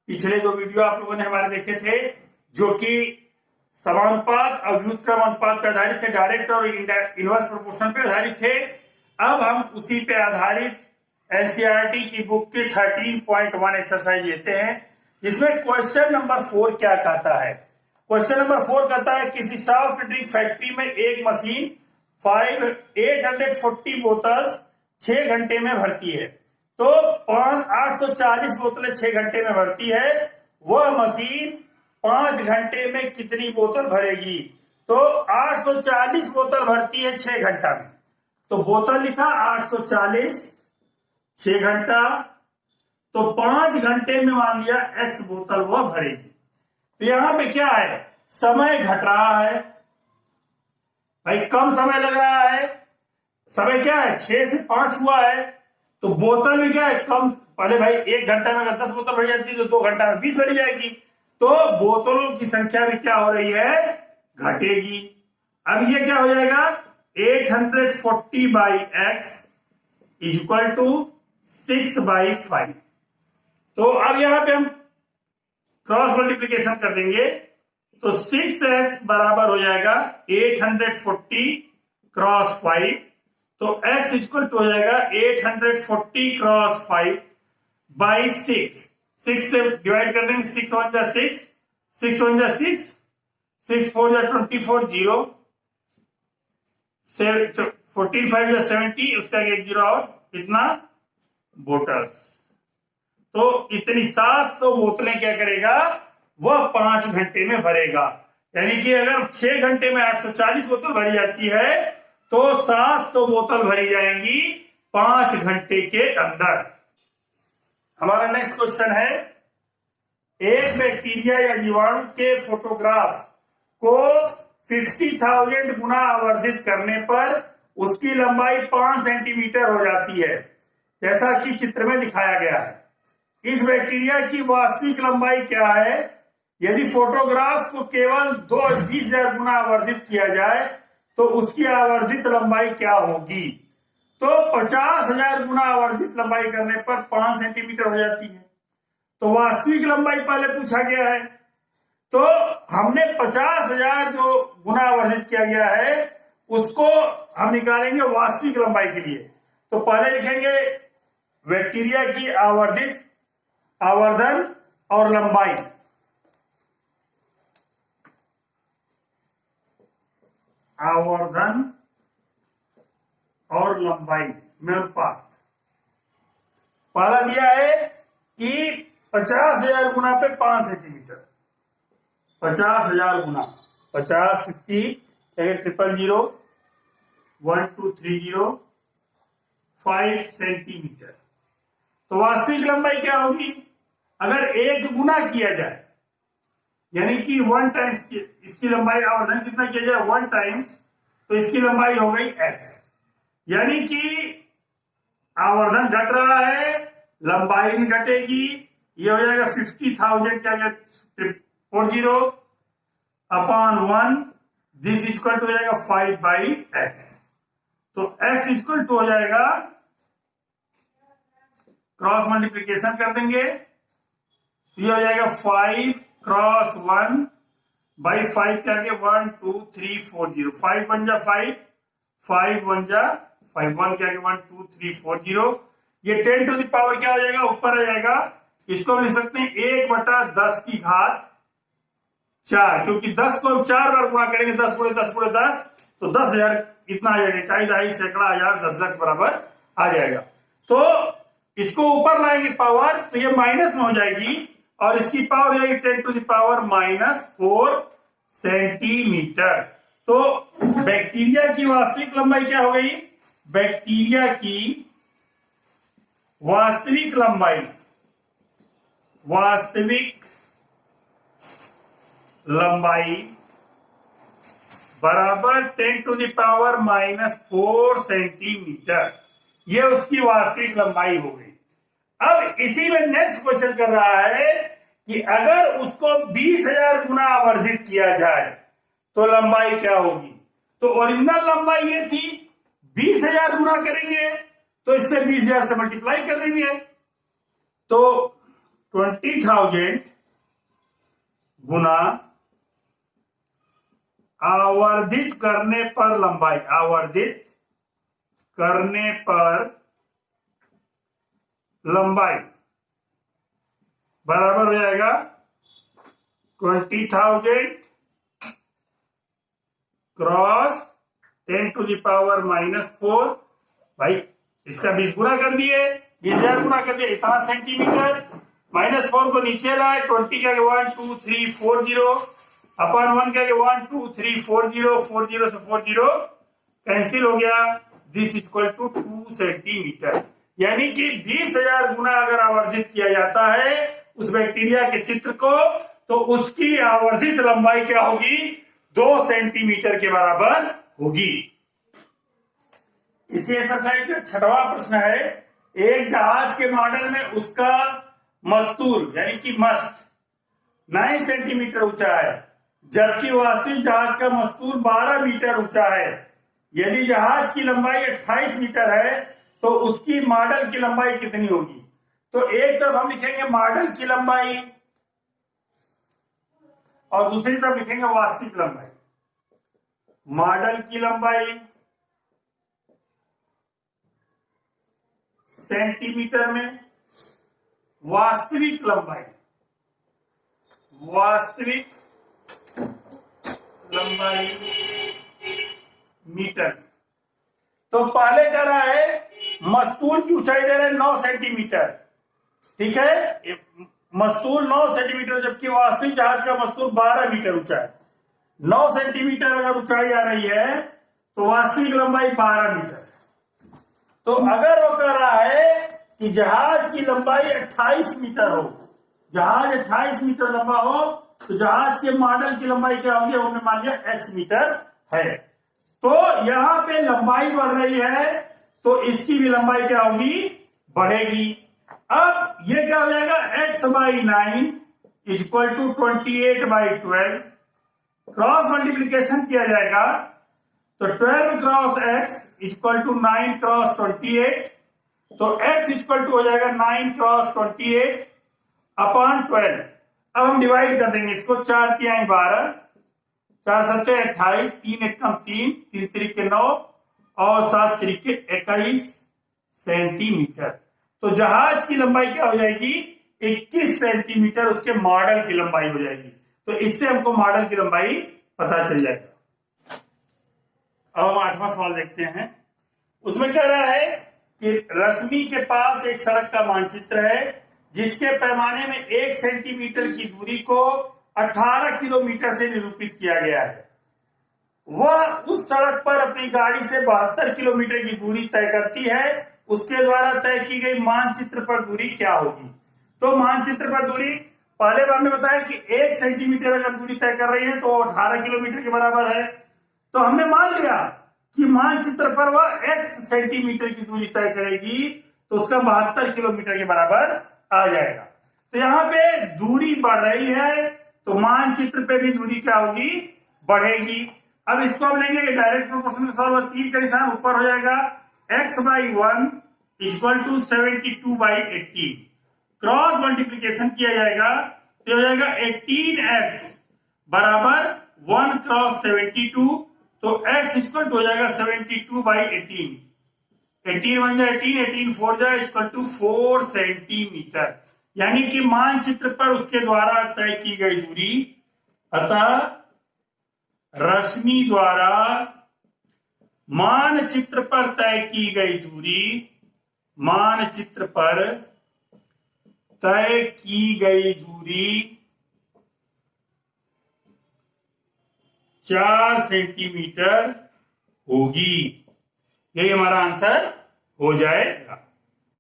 पिछले दो वीडियो आप लोगों ने हमारे देखे थे जो कि समानुपात और व्युत्क्रम अनुपात पर आधारित थे, डायरेक्ट और इनवर्स प्रोपोर्शन पर आधारित थे। अब हम उसी पे आधारित एनसीईआरटी की बुक के 13.1 एक्सरसाइज लेते हैं, जिसमें क्वेश्चन नंबर 4 क्या कहता है। क्वेश्चन नंबर 4 कहता है किसी सॉफ्ट ड्रिंक फैक्ट्री में एक मशीन 840 बोतल्स 6 घंटे में भरती है। तो 840 बोतलें 6 घंटे में भरती है, वह मशीन 5 घंटे में कितनी बोतल भरेगी। तो 840 बोतल भरती है 6 घंटा में, तो बोतल लिखा 840 6 घंटा, तो 5 घंटे में मान लिया x बोतल वह भरेगी। तो यहां पे क्या है, समय घट रहा है भाई, कम समय लग रहा है। समय क्या है 6 से 5 हुआ है, तो बोतल भी क्या है कम। पहले भाई 1 घंटा में अगर 10 बोतल भरी जाती है तो 2 घंटा में 20 भरी जाएगी, तो बोतलों की संख्या भी क्या हो रही है, घटेगी। अब ये क्या हो जाएगा 840 by x is equal to 6/5। तो अब यहां पे हम क्रॉस मल्टीप्लीकेशन कर देंगे, तो 6x बराबर हो जाएगा 840 क्रॉस 5, तो x इक्वल टू हो जाएगा 840 क्रॉस 5 बाई 6। 6 से डिवाइड कर देंगे, 6 1 जा 6, 6 1 जा 6, 6 4 जा 24, 0 14 5 जा 70, उसका एक 0 और इतना बोतल्स। तो इतनी 700 बोतलें क्या करेगा, वह 5 घंटे में भरेगा। यानी कि अगर 6 घंटे में 840 बोतल भरी जाती है, तो 700 बोतल भरी जाएंगी 5 घंटे के अंदर। हमारा नेक्स्ट क्वेश्चन है, एक बैक्टीरिया या जीवाणु के फोटोग्राफ को 50,000 गुना आवर्धित करने पर उसकी लंबाई 5 सेंटीमीटर हो जाती है, जैसा कि चित्र में दिखाया गया है। इस बैक्टीरिया की वास्तविक लंबाई क्या है यदि फोटोग्राफ को केवल 20,000 गुना आवर्धित किया जाए, तो उसकी आवर्धित लंबाई क्या होगी। तो 50,000 गुना आवर्धित लंबाई करने पर 5 सेंटीमीटर हो जाती है। तो वास्तविक लंबाई पहले पूछा गया है, तो हमने 50,000 जो गुना आवर्धित किया गया है उसको हम निकालेंगे वास्तविक लंबाई के लिए। तो पहले लिखेंगे बैक्टीरिया की आवर्धन और लंबाई, आवर्धन और लंबाई में अनुपात। पहला दिया है कि 50,000 गुना पे 5 सेंटीमीटर, 50,000 गुना 50 50 000 1 2 3 0 5 सेंटीमीटर। तो वास्तविक लंबाई क्या होगी, अगर 1 गुना किया जाए, यानी कि 1 टाइम्स इसकी लंबाई, आवर्धन कितना किया जाए 1 टाइम्स, तो इसकी लंबाई हो गई x। यानी कि आवर्धन घट रहा है, लंबाई भी घटेगी। ये हो जाएगा 50,000 क्या 40 अपॉन 1, दिस इक्वल टू हो जाएगा 5/x। तो x इक्वल टू हो जाएगा, क्रॉस मल्टीप्लीकेशन कर देंगे, ये हो जाएगा 5 क्रॉस 1 बाई 5 क्या 1 2 3 4 0, 5 1 जा 5, 5 1 जा 5, 1 क्या 1 2 3 4 0। ये 10 टू द पावर क्या हो जाएगा, ऊपर आ जाएगा। इसको हम लिख सकते हैं 1/10 की घात 4, क्योंकि 10 को हम 4 बार गुणा करेंगे, 10 गुणे 10 गुणे 10, तो 10,000 इतना आ जाएगा, इकाई दहाई सैकड़ा हजार 10,000 के बराबर आ जाएगा। तो इसको ऊपर लाएंगे पावर, तो ये माइनस में हो जाएगी, और इसकी पावर जाएगी 10 टू द पावर -4 सेंटीमीटर। तो बैक्टीरिया की वास्तविक लंबाई क्या हो गई, बैक्टीरिया की वास्तविक लंबाई, वास्तविक लंबाई बराबर 10 टू द पावर -4 सेंटीमीटर। ये उसकी वास्तविक लंबाई हो गई। अब इसी में नेक्स्ट क्वेश्चन कर रहा है कि अगर उसको 20,000 गुना आवर्धित किया जाए तो लंबाई क्या होगी। तो ओरिजिनल लंबाई ये थी, 20,000 गुना करेंगे तो इससे 20,000 से मल्टीप्लाई कर देंगे। तो 20,000 गुना आवर्धित करने पर लंबाई, आवर्धित करने पर लंबाई बराबर हो जाएगा 20,000 क्रॉस 10⁻⁻4। भाई इसका 20 गुना कर दिए, 20,000 गुना कर दिए, इतना सेंटीमीटर। -4 को नीचे लाए, 20 क्या 1 2 3 4 0 अपन 1 क्या 1 2 3 4 0 4 0 से 4 0 कैंसिल हो गया। This equal to 2 centimetre. यानी कि 20,000 गुना अगर आवर्धित किया जाता है उस बैक्टीरिया के चित्र को, तो उसकी आवर्धित लंबाई क्या होगी? 2 सेंटीमीटर के बराबर होगी। इसी एक्सरसाइज का 6वां प्रश्न है, एक जहाज के मॉडल में उसका मस्तूल यानी कि मस्ट 9 सेंटीमीटर ऊंचा है, जबकि वास्तविक जहाज का मस्तूल 12 मीटर ऊंचा है। यदि जहाज की लंबाई 28 मीटर है तो उसकी मॉडल की लंबाई कितनी होगी? तो एक तरफ हम लिखेंगे मॉडल की लंबाई और दूसरी तरफ लिखेंगे वास्तविक लंबाई। मॉडल की लंबाई सेंटीमीटर में, वास्तविक लंबाई मीटर। तो पहले कह रहा है मस्तूल की ऊंचाई दे रहे हैं 9 सेंटीमीटर, ठीक है, मस्तूल 9 सेंटीमीटर, जबकि वास्तविक जहाज का मस्तूल 12 मीटर ऊंचा है। 9 सेंटीमीटर अगर ऊंचाई आ रही है तो वास्तविक लंबाई 12 मीटर। तो अगर वो कह रहा है कि जहाज की लंबाई 28 मीटर हो, जहाज 28 मीटर लंबा हो, तो जहाज के मॉडल की लंबाई क्या होगी? हमने मान लिया x मीटर है। तो यहां पे लंबाई बढ़ रही है तो इसकी भी लंबाई क्या होगी? बढ़ेगी। अब ये क्या हो जाएगा? x/9 = 28/12। क्रॉस मल्टीप्लीकेशन किया जाएगा तो 12 क्रॉस x = 9 क्रॉस 28। तो x = हो जाएगा 9 क्रॉस 28 अपॉन 12। अब हम डिवाइड कर देंगे इसको, 4 तिहाई 12, 4 सत्ते 28, 3 एकम 3, 3 त्रिके 9 और 7 त्रिके 21 सेंटीमीटर। तो जहाज की लंबाई क्या हो जाएगी? 21 सेंटीमीटर उसके मॉडल की लंबाई हो जाएगी। तो इससे हमको मॉडल की लंबाई पता चल जाएगा। अब हम 8वां सवाल देखते हैं। उसमें कह रहा है कि रश्मि के पास एक सड़क का मानचित्र है जिसके पैमाने में 1 सेंटीमीटर की दूरी को 18 किलोमीटर से निरूपित किया गया है। वह उस सड़क पर अपनी गाड़ी से 72 किलोमीटर की दूरी तय करती है। उसके द्वारा तय की गई मानचित्र पर दूरी क्या होगी? तो मानचित्र पर दूरी पहले बार में बताया कि 1 सेंटीमीटर अगर दूरी तय कर रही है तो 18 किलोमीटर के बराबर है। तो हमने मान लिया कि मानचित्र पर वह x सेंटीमीटर की दूरी तय करेगी तो उसका 72 किलोमीटर के बराबर आ जाएगा। तो यहाँ पे दूरी बढ़ रही है तो मानचित्र पे भी दूरी क्या होगी? बढ़ेगी। अब इसको हम लेंगे डायरेक्ट प्रोपोर्शनल सॉल्व, 3 का निशान ऊपर हो जाएगा, x/1 = 72/18। क्रॉस मल्टीप्लीकेशन किया जाएगा तो हो जाएगा 18x बराबर 1 क्रॉस 72। तो x = हो जाएगा 72/18। 18 1 जा 18, 18 4 जा = 4 सेंटीमीटर। यानी कि मानचित्र पर उसके द्वारा तय की गई दूरी, अतः रश्मि द्वारा मानचित्र पर तय की गई दूरी, मानचित्र पर तय की गई दूरी 4 सेंटीमीटर होगी। यही हमारा आंसर हो जाएगा।